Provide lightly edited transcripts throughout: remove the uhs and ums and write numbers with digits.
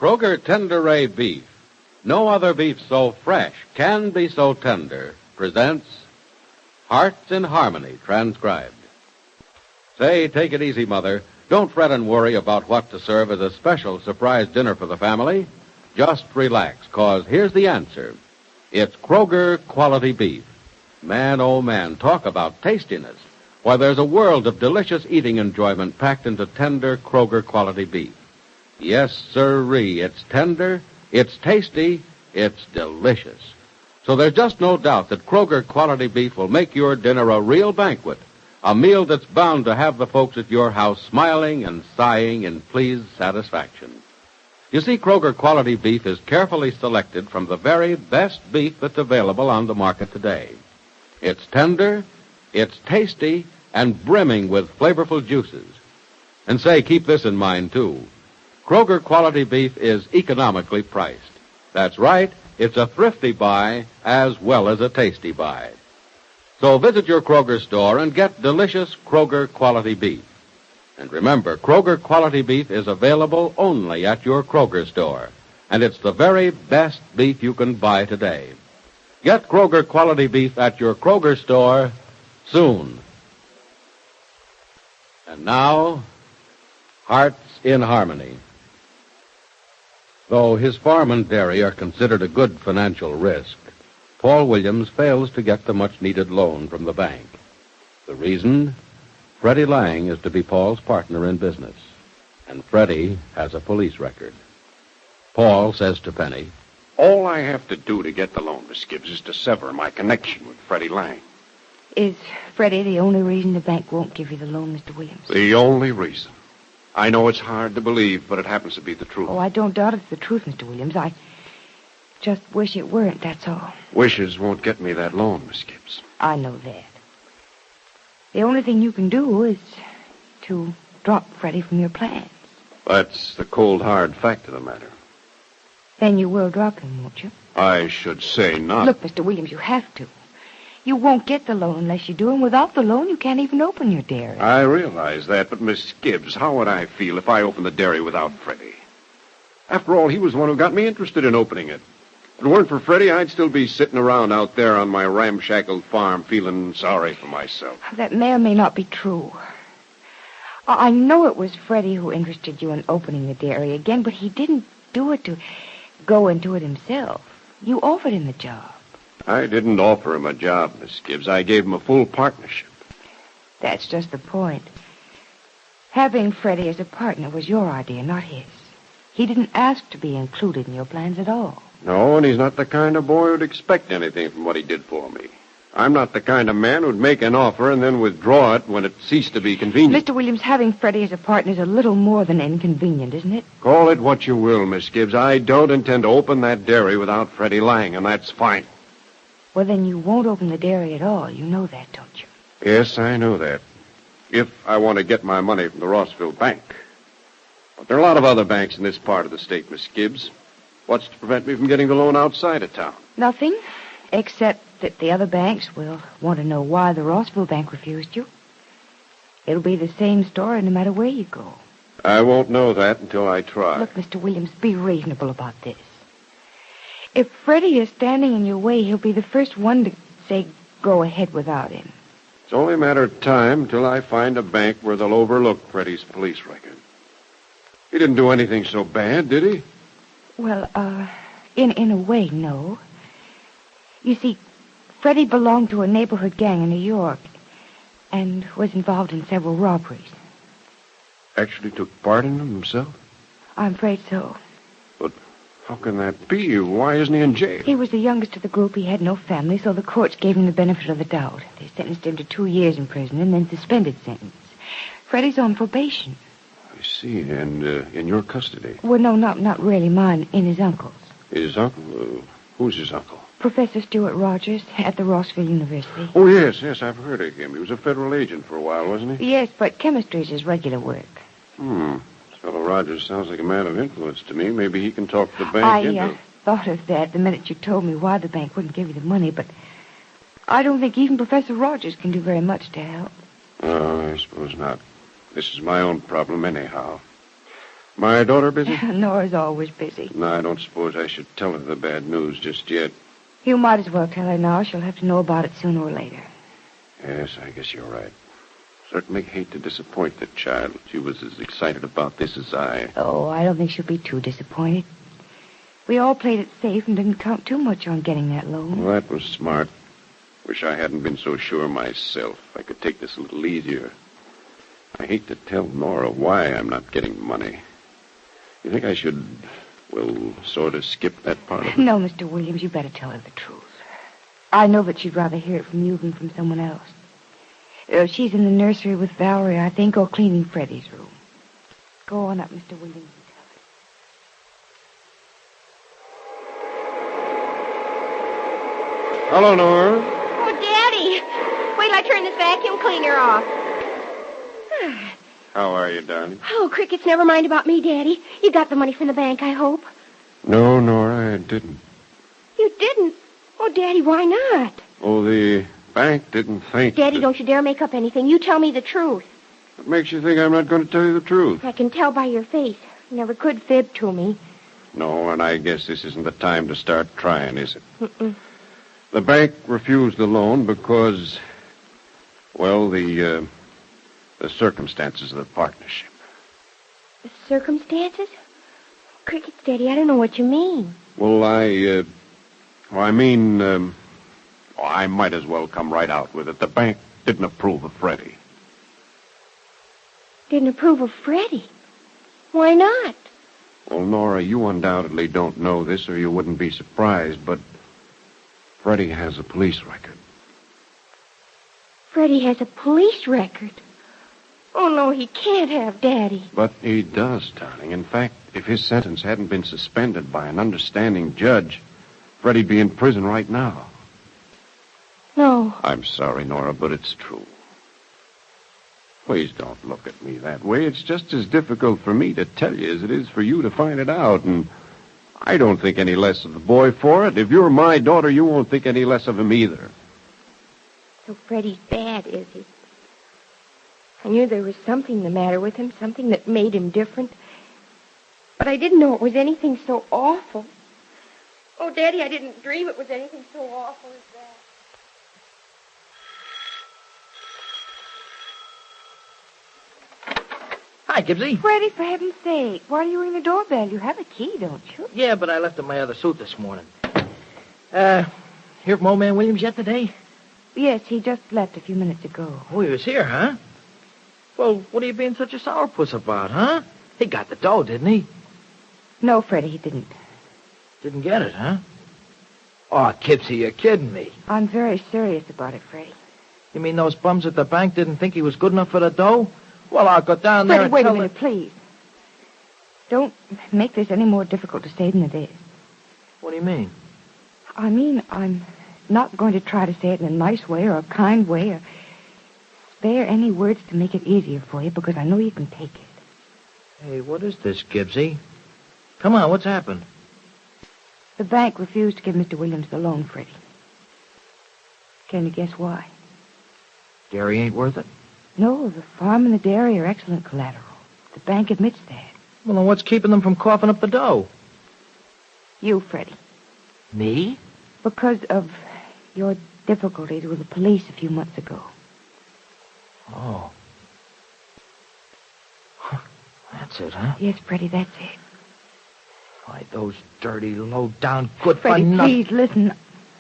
Kroger Tender Ray Beef, no other beef so fresh can be so tender, presents Hearts in Harmony, transcribed. Say, take it easy, Mother. Don't fret and worry about what to serve as a special surprise dinner for the family. Just relax, 'cause here's the answer. It's Kroger Quality Beef. Man, oh man, talk about tastiness. Why, there's a world of delicious eating enjoyment packed into tender Kroger Quality Beef. Yes, sirree, it's tender, it's tasty, it's delicious. So there's just no doubt that Kroger Quality Beef will make your dinner a real banquet, a meal that's bound to have the folks at your house smiling and sighing in pleased satisfaction. You see, Kroger Quality Beef is carefully selected from the very best beef that's available on the market today. It's tender, it's tasty, and brimming with flavorful juices. And say, keep this in mind, too. Kroger Quality Beef is economically priced. That's right, it's a thrifty buy as well as a tasty buy. So visit your Kroger store and get delicious Kroger Quality Beef. And remember, Kroger Quality Beef is available only at your Kroger store. And it's the very best beef you can buy today. Get Kroger Quality Beef at your Kroger store soon. And now, Hearts in Harmony. Though his farm and dairy are considered a good financial risk, Paul Williams fails to get the much-needed loan from the bank. The reason? Freddie Lang is to be Paul's partner in business, and Freddie has a police record. Paul says to Penny, "All I have to do to get the loan, Miss Gibbs, is to sever my connection with Freddie Lang." Is Freddie the only reason the bank won't give you the loan, Mr. Williams? The only reason. I know it's hard to believe, but it happens to be the truth. Oh, I don't doubt it's the truth, Mr. Williams. I just wish it weren't, that's all. Wishes won't get me that loan, Miss Gibbs. I know that. The only thing you can do is to drop Freddie from your plans. That's the cold, hard fact of the matter. Then you will drop him, won't you? I should say not. Look, Mr. Williams, you have to. You won't get the loan unless you do, and without the loan, you can't even open your dairy. I realize that, but Miss Gibbs, how would I feel if I opened the dairy without Freddie? After all, he was the one who got me interested in opening it. If it weren't for Freddie, I'd still be sitting around out there on my ramshackle farm feeling sorry for myself. That may or may not be true. I know it was Freddie who interested you in opening the dairy again, but he didn't do it to go into it himself. You offered him the job. I didn't offer him a job, Miss Gibbs. I gave him a full partnership. That's just the point. Having Freddie as a partner was your idea, not his. He didn't ask to be included in your plans at all. No, and he's not the kind of boy who'd expect anything from what he did for me. I'm not the kind of man who'd make an offer and then withdraw it when it ceased to be convenient. Mr. Williams, having Freddie as a partner is a little more than inconvenient, isn't it? Call it what you will, Miss Gibbs. I don't intend to open that dairy without Freddie Lang, and that's fine. Well, then you won't open the dairy at all. You know that, don't you? Yes, I know that. If I want to get my money from the Rossville Bank. But there are a lot of other banks in this part of the state, Miss Gibbs. What's to prevent me from getting the loan outside of town? Nothing, except that the other banks will want to know why the Rossville Bank refused you. It'll be the same story no matter where you go. I won't know that until I try. Look, Mr. Williams, be reasonable about this. If Freddie is standing in your way, he'll be the first one to say go ahead without him. It's only a matter of time till I find a bank where they'll overlook Freddie's police record. He didn't do anything so bad, did he? Well, in a way, no. You see, Freddie belonged to a neighborhood gang in New York and was involved in several robberies. Actually took part in them himself? I'm afraid so. But how can that be? Why isn't he in jail? He was the youngest of the group. He had no family, so the courts gave him the benefit of the doubt. They sentenced him to 2 years in prison and then suspended sentence. Freddie's on probation. I see. And in your custody? Well, no, not really mine. In his uncle's. His uncle? Who's his uncle? Professor Stuart Rogers at the Rossville University. Oh, yes, I've heard of him. He was a federal agent for a while, wasn't he? Yes, but chemistry is his regular work. This fellow Rogers sounds like a man of influence to me. Maybe he can talk the bank into... I thought of that the minute you told me why the bank wouldn't give you the money, but I don't think even Professor Rogers can do very much to help. Oh, I suppose not. This is my own problem anyhow. My daughter busy? Nora's always busy. No, I don't suppose I should tell her the bad news just yet. You might as well tell her now. She'll have to know about it sooner or later. Yes, I guess you're right. Certainly hate to disappoint the child. She was as excited about this as I. Oh, I don't think she'll be too disappointed. We all played it safe and didn't count too much on getting that loan. Well, that was smart. Wish I hadn't been so sure myself. I could take this a little easier. I hate to tell Nora why I'm not getting money. You think I should, sort of skip that part of it? No, Mr. Williams, you better tell her the truth. I know that she'd rather hear it from you than from someone else. She's in the nursery with Valerie, I think, or cleaning Freddie's room. Go on up, Mr. Williams, and tell her. Hello, Nora. Oh, Daddy. Wait till I turn this vacuum cleaner off. How are you, darling? Oh, crickets, never mind about me, Daddy. You got the money from the bank, I hope. No, Nora, I didn't. You didn't? Oh, Daddy, why not? Oh, the bank didn't think... Daddy, don't you dare make up anything. You tell me the truth. What makes you think I'm not going to tell you the truth? I can tell by your face. You never could fib to me. No, and I guess this isn't the time to start trying, is it? Mm-mm. The bank refused the loan because, the circumstances of the partnership. The circumstances? Crickets, Daddy, I don't know what you mean. Well, I might as well come right out with it. The bank didn't approve of Freddie. Didn't approve of Freddie? Why not? Well, Nora, you undoubtedly don't know this or you wouldn't be surprised, but Freddie has a police record. Freddie has a police record. Oh, no, he can't have, Daddy. But he does, darling. In fact, if his sentence hadn't been suspended by an understanding judge, Freddie'd be in prison right now. No. I'm sorry, Nora, but it's true. Please don't look at me that way. It's just as difficult for me to tell you as it is for you to find it out, and I don't think any less of the boy for it. If you're my daughter, you won't think any less of him either. So Freddie's bad, is he? I knew there was something the matter with him, something that made him different. But I didn't know it was anything so awful. Oh, Daddy, I didn't dream it was anything so awful as that. Hi, Gibbsy. Freddie, for heaven's sake, why are you ringing the doorbell? You have a key, don't you? Yeah, but I left in my other suit this morning. Hear from old man Williams yet today? Yes, he just left a few minutes ago. Oh, he was here, huh? Well, what are you being such a sourpuss about, huh? He got the dough, didn't he? No, Freddie, he didn't. Didn't get it, huh? Oh, Gibbsy, you're kidding me. I'm very serious about it, Freddie. You mean those bums at the bank didn't think he was good enough for the dough? Well, I'll go down there Freddie, and wait a tell minute, please. Don't make this any more difficult to say than it is. What do you mean? I mean, I'm not going to try to say it in a nice way or a kind way or spare any words to make it easier for you because I know you can take it. Hey, what is this, Gibbsy? Come on, what's happened? The bank refused to give Mr. Williams the loan, Freddie. Can you guess why? Gary ain't worth it? No, the farm and the dairy are excellent collateral. The bank admits that. Well, then what's keeping them from coughing up the dough? You, Freddie. Me? Because of your difficulties with the police a few months ago. Oh. That's it, huh? Yes, Freddie, that's it. Why, those dirty, low-down, good Freddie, for nothing... please, listen.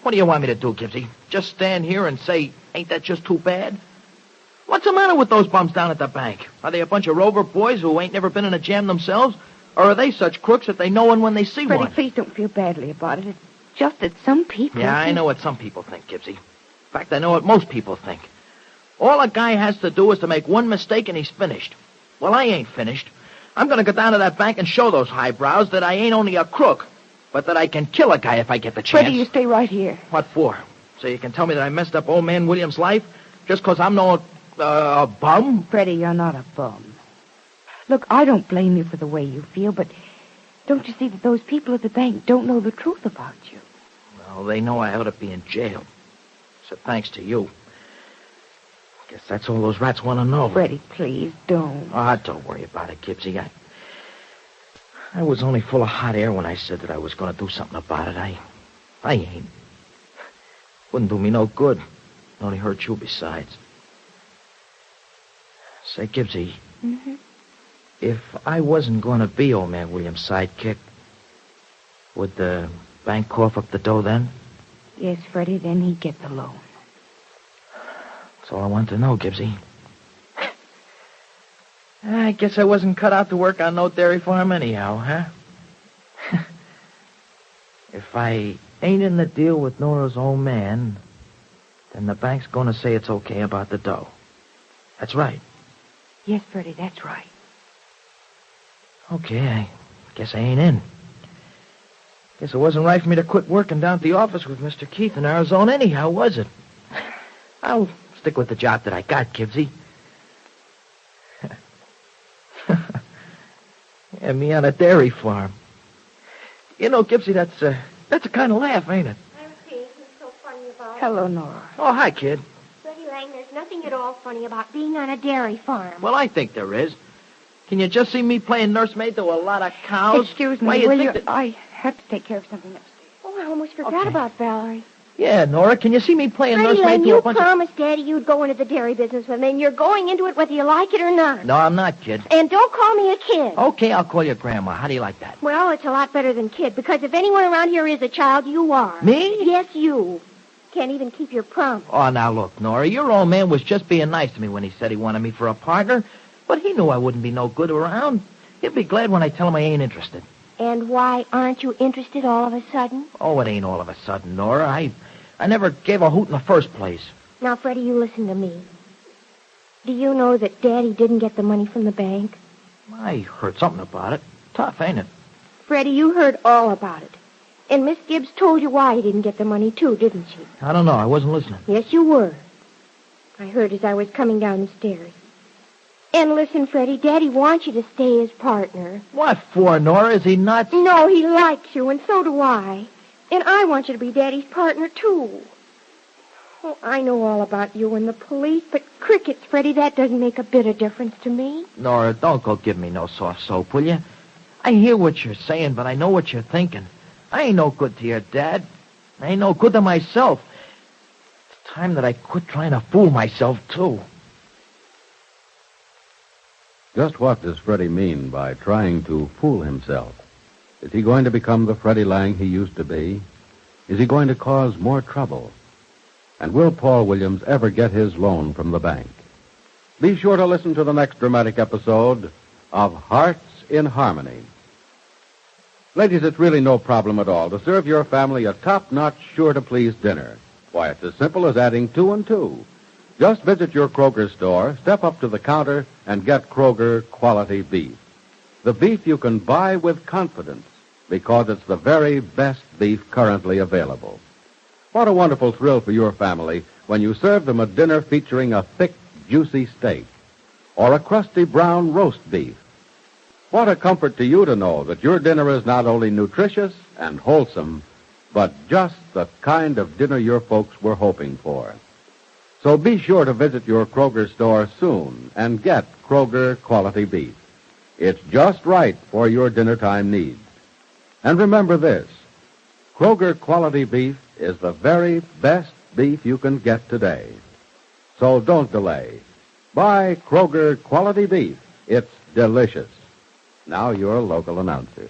What do you want me to do, Gibbsy? Just stand here and say, ain't that just too bad? What's the matter with those bums down at the bank? Are they a bunch of rover boys who ain't never been in a jam themselves? Or are they such crooks that they know one when they see Freddie, one? please don't feel badly about it. It's just that some people... Yeah, I know what some people think, Gibbsy. In fact, I know what most people think. All a guy has to do is to make one mistake and he's finished. Well, I ain't finished. I'm going to go down to that bank and show those highbrows that I ain't only a crook, but that I can kill a guy if I get the chance. Freddie, you stay right here. What for? So you can tell me that I messed up old man Williams' life just 'cause I'm no bum? Freddie, you're not a bum. Look, I don't blame you for the way you feel, but don't you see that those people at the bank don't know the truth about you? Well, they know I ought to be in jail. So thanks to you. Guess that's all those rats want to know. Freddie, please, don't. Ah, don't worry about it, Gibbsy. I was only full of hot air when I said that I was going to do something about it. I ain't. Wouldn't do me no good. It only hurt you besides. Say, Gibbsy. Mm-hmm. If I wasn't going to be old man William's sidekick, would the bank cough up the dough then? Yes, Freddie, then he'd get the loan. That's all I want to know, Gibbsy. I guess I wasn't cut out to work on no dairy farm anyhow, huh? If I ain't in the deal with Nora's old man, then the bank's going to say it's okay about the dough. That's right. Yes, Freddie, that's right. Okay, I guess I ain't in. Guess it wasn't right for me to quit working down at the office with Mr. Keith in Arizona anyhow, was it? I'll stick with the job that I got, Gibbsy. Yeah, me on a dairy farm. You know, Gibbsy, that's a kind of laugh, ain't it? I'm seeing what's so funny about it. Hello, Nora. Oh, hi, kid. Freddie Lang, there's nothing at all funny about being on a dairy farm. Well, I think there is. Can you just see me playing nursemaid to a lot of cows? Excuse Why, me, you will think you? that- I have to take care of something upstairs. Oh, I almost forgot Okay. about Valerie. Yeah, Nora, can you see me playing Freddie nursemaid Lang, to you a bunch of... promised Daddy you'd go into the dairy business with me, and you're going into it whether you like it or not. No, I'm not, kid. And don't call me a kid. Okay, I'll call you Grandma. How do you like that? Well, it's a lot better than kid, because if anyone around here is a child, you are. Me? Yes, you. Can't even keep your promise. Oh, now look, Nora, your old man was just being nice to me when he said he wanted me for a partner, but he knew I wouldn't be no good around. He'll be glad when I tell him I ain't interested. And why aren't you interested all of a sudden? Oh, it ain't all of a sudden, Nora. I never gave a hoot in the first place. Now, Freddie, you listen to me. Do you know that Daddy didn't get the money from the bank? I heard something about it. Tough, ain't it? Freddie, you heard all about it. And Miss Gibbs told you why he didn't get the money, too, didn't she? I don't know. I wasn't listening. Yes, you were. I heard as I was coming down the stairs. And listen, Freddie, Daddy wants you to stay his partner. What for, Nora? Is he nuts? No, he likes you, and so do I. And I want you to be Daddy's partner, too. Oh, I know all about you and the police, but crickets, Freddie, that doesn't make a bit of difference to me. Nora, don't go give me no soft soap, will you? I hear what you're saying, but I know what you're thinking. I ain't no good to your dad. I ain't no good to myself. It's time that I quit trying to fool myself, too. Just what does Freddie mean by trying to fool himself? Is he going to become the Freddie Lang he used to be? Is he going to cause more trouble? And will Paul Williams ever get his loan from the bank? Be sure to listen to the next dramatic episode of Hearts in Harmony. Ladies, it's really no problem at all to serve your family a top-notch, sure-to-please dinner. Why, it's as simple as adding 2 and 2. Just visit your Kroger store, step up to the counter, and get Kroger quality beef. The beef you can buy with confidence because it's the very best beef currently available. What a wonderful thrill for your family when you serve them a dinner featuring a thick, juicy steak or a crusty brown roast beef. What a comfort to you to know that your dinner is not only nutritious and wholesome, but just the kind of dinner your folks were hoping for. So be sure to visit your Kroger store soon and get Kroger quality beef. It's just right for your dinner time needs. And remember this, Kroger quality beef is the very best beef you can get today. So don't delay. Buy Kroger quality beef. It's delicious. Now your local announcer.